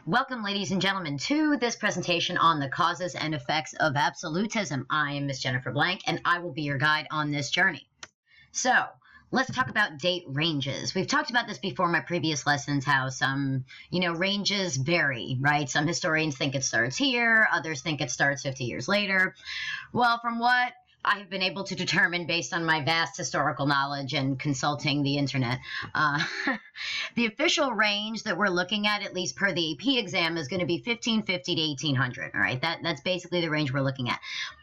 Welcome, ladies and gentlemen, to this presentation on the causes and effects of absolutism. I am Miss Jennifer Blank, and I will be your guide on this journey. So, let's talk about date ranges. We've talked about this before in my previous lessons, how some, ranges vary, right? Some historians think it starts here, others think it starts 50 years later. Well, from what I have been able to determine based on my vast historical knowledge and consulting the internet. The official range that we're looking at least per the AP exam, is going to be 1550 to 1800. All right, that's basically the range we're looking at.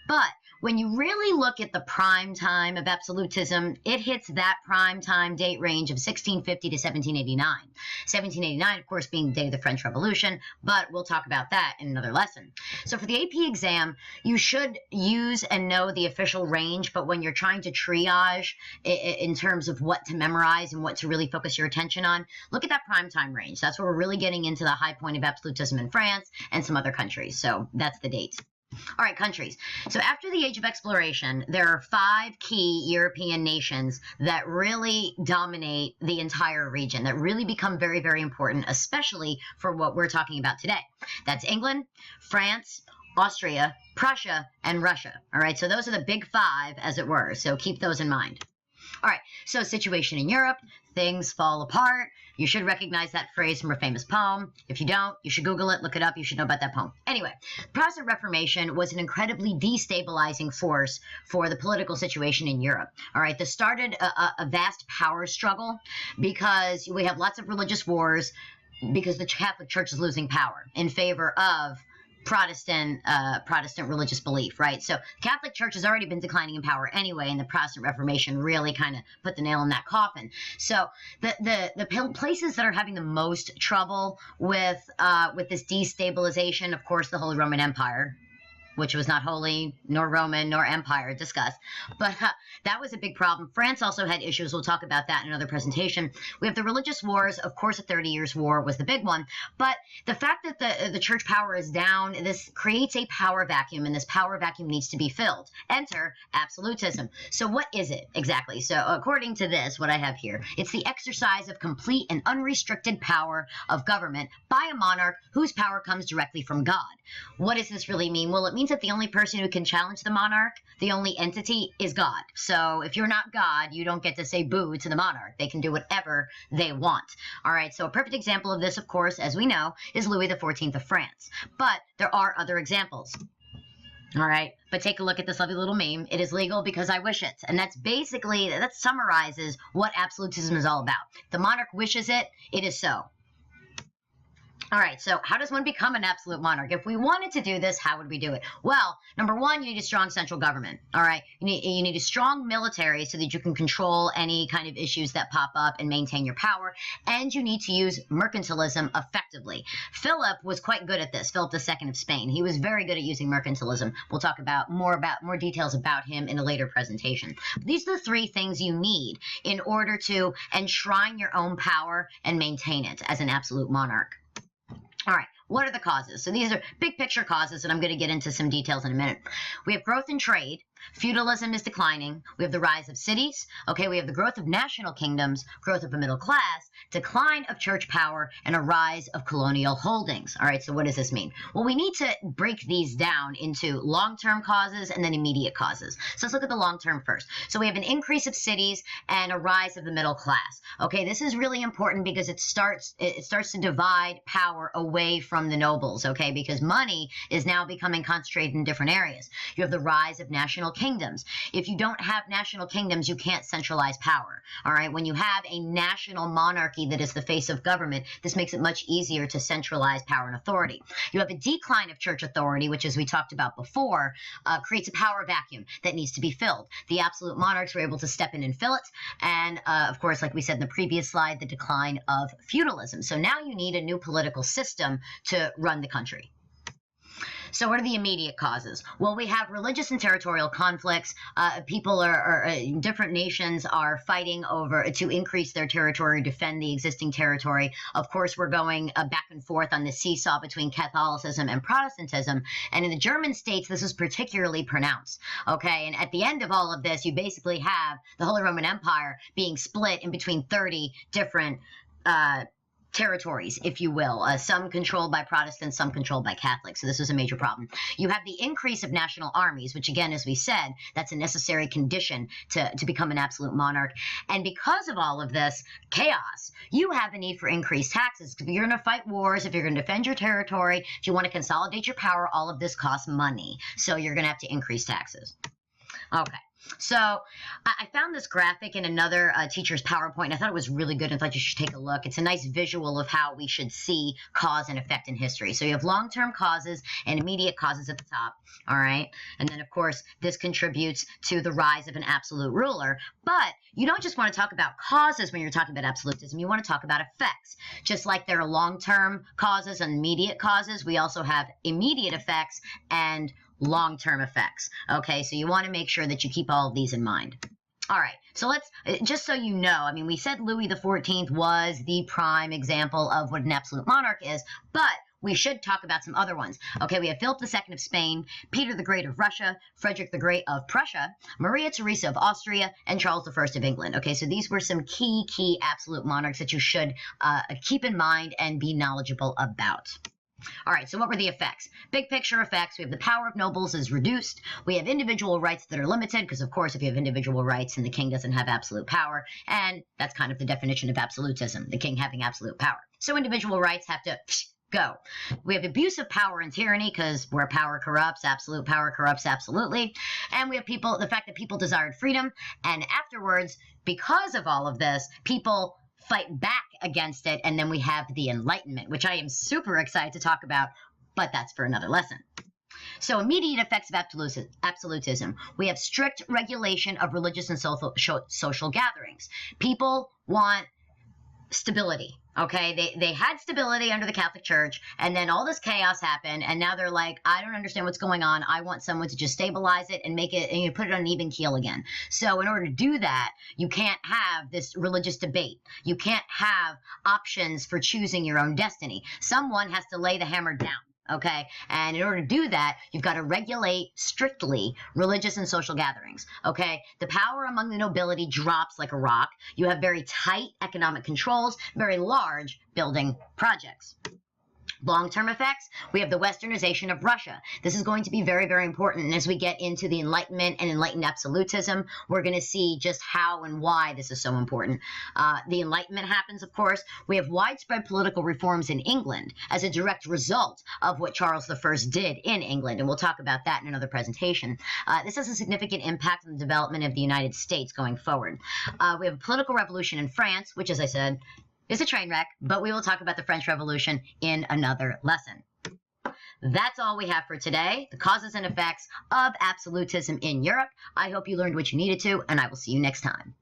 But when you really look at the prime time of absolutism, it hits that prime time date range of 1650 to 1789. 1789, of course, being the day of the French Revolution, but we'll talk about that in another lesson. So for the AP exam, you should use and know the official range, but when you're trying to triage in terms of what to memorize and what to really focus your attention on, look at that prime time range. That's where we're really getting into the high point of absolutism in France and some other countries. So that's the dates. All right, countries. So after the Age of Exploration, there are 5 key European nations that really dominate the entire region, that really become very, very important, especially for what we're talking about today. That's England, France, Austria, Prussia, and Russia. All right, so those are the big 5, as it were, so keep those in mind. All right, so situation in Europe, things fall apart. You should recognize that phrase from a famous poem. If you don't, you should Google it, look it up. You should know about that poem. Anyway, the Protestant Reformation was an incredibly destabilizing force for the political situation in Europe. All right, this started a vast power struggle because we have lots of religious wars because the Catholic Church is losing power in favor of Protestant religious belief, right? So the Catholic Church has already been declining in power anyway, and the Protestant Reformation really kind of put the nail in that coffin. So the places that are having the most trouble with this destabilization, of course, the Holy Roman Empire, which was not holy, nor Roman, nor empire, discussed. But that was a big problem. France also had issues. We'll talk about that in another presentation. We have the religious wars. Of course, the 30 Years' War was the big one. But the fact that the church power is down, this creates a power vacuum, and this power vacuum needs to be filled. Enter absolutism. So what is it exactly? So according to this, what I have here, it's the exercise of complete and unrestricted power of government by a monarch whose power comes directly from God. What does this really mean? Well, it means that the only person who can challenge the monarch, the only entity, is God. So if you're not God, you don't get to say boo to the monarch. They can do whatever they want. All right, so a perfect example of this, of course, as we know, is Louis XIV of France. But there are other examples. All right, but take a look at this lovely little meme. It is legal because I wish it. And that's basically, that summarizes what absolutism is all about. If the monarch wishes it, it is so. All right, so how does one become an absolute monarch? If we wanted to do this, how would we do it? Well, number one, you need a strong central government, all right? You need a strong military so that you can control any kind of issues that pop up and maintain your power, and you need to use mercantilism effectively. Philip was quite good at this, Philip II of Spain. He was very good at using mercantilism. We'll talk about more details about him in a later presentation. But these are the 3 things you need in order to enshrine your own power and maintain it as an absolute monarch. All right, what are the causes? So these are big picture causes, and I'm going to get into some details in a minute. We have growth in trade. Feudalism is declining. We have the rise of cities. Okay, we have the growth of national kingdoms, growth of a middle class, decline of church power, and a rise of colonial holdings. All right, so what does this mean? Well, we need to break these down into long-term causes and then immediate causes. So let's look at the long-term first. So we have an increase of cities and a rise of the middle class. Okay, this is really important because it starts to divide power away from the nobles, okay, because money is now becoming concentrated in different areas. You have the rise of national kingdoms. If you don't have national kingdoms, you can't centralize power. All right, when you have a national monarchy that is the face of government, this makes it much easier to centralize power and authority. You have a decline of church authority, which, as we talked about before, creates a power vacuum that needs to be filled. The absolute monarchs were able to step in and fill it, and of course, like we said in the previous slide, the decline of feudalism. So now you need a new political system to run the country. So what are the immediate causes? Well, we have religious and territorial conflicts. Different nations are fighting over to increase their territory, defend the existing territory. Of course, we're going back and forth on the seesaw between Catholicism and Protestantism. And in the German states, this is particularly pronounced. Okay, and at the end of all of this, you basically have the Holy Roman Empire being split in between 30 different territories, if you will, some controlled by Protestants, some controlled by Catholics. So this was a major problem. You have the increase of national armies, which again, as we said, that's a necessary condition to become an absolute monarch. And because of all of this chaos, you have a need for increased taxes. If you're going to fight wars, if you're going to defend your territory, if you want to consolidate your power, all of this costs money. So you're going to have to increase taxes. Okay. So I found this graphic in another teacher's PowerPoint. I thought it was really good and thought you should take a look. It's a nice visual of how we should see cause and effect in history. So you have long-term causes and immediate causes at the top, all right? And then, of course, this contributes to the rise of an absolute ruler. But you don't just want to talk about causes when you're talking about absolutism. You want to talk about effects. Just like there are long-term causes and immediate causes, we also have immediate effects and long-term effects. Okay, so you want to make sure that you keep all of these in mind. All right, so let's, just so you know, I mean, we said Louis XIV was the prime example of what an absolute monarch is, but we should talk about some other ones. Okay, we have Philip II of Spain, Peter the Great of Russia, Frederick the Great of Prussia, Maria Theresa of Austria, and Charles I of England. Okay, so these were some key absolute monarchs that you should keep in mind and be knowledgeable about. All right, so what were the effects? Big picture effects. We have the power of nobles is reduced. We have individual rights that are limited because, of course, if you have individual rights, then the king doesn't have absolute power. And that's kind of the definition of absolutism, the king having absolute power. So individual rights have to go. We have abuse of power and tyranny because where power corrupts, absolute power corrupts absolutely. And we have the fact that people desired freedom. And afterwards, because of all of this, people fight back against it, and then we have the Enlightenment, which I am super excited to talk about, but that's for another lesson. So immediate effects of absolutism. We have strict regulation of religious and social gatherings. People want stability. Okay, they had stability under the Catholic Church, and then all this chaos happened, and now they're like, I don't understand what's going on. I want someone to just stabilize it and make it, and you put it on an even keel again. So in order to do that, you can't have this religious debate. You can't have options for choosing your own destiny. Someone has to lay the hammer down. Okay, and in order to do that, you've got to regulate strictly religious and social gatherings. Okay, the power among the nobility drops like a rock. You have very tight economic controls, very large building projects. Long-term effects, we have the westernization of Russia. This is going to be very important. And as we get into the Enlightenment and enlightened absolutism, we're going to see just how and why this is so important. The Enlightenment happens, of course. We have widespread political reforms in England as a direct result of what Charles I did in England. And we'll talk about that in another presentation. This has a significant impact on the development of the United States going forward. We have a political revolution in France, which, as I said, is a train wreck, but we will talk about the French Revolution in another lesson. That's all we have for today, the causes and effects of absolutism in Europe. I hope you learned what you needed to, and I will see you next time.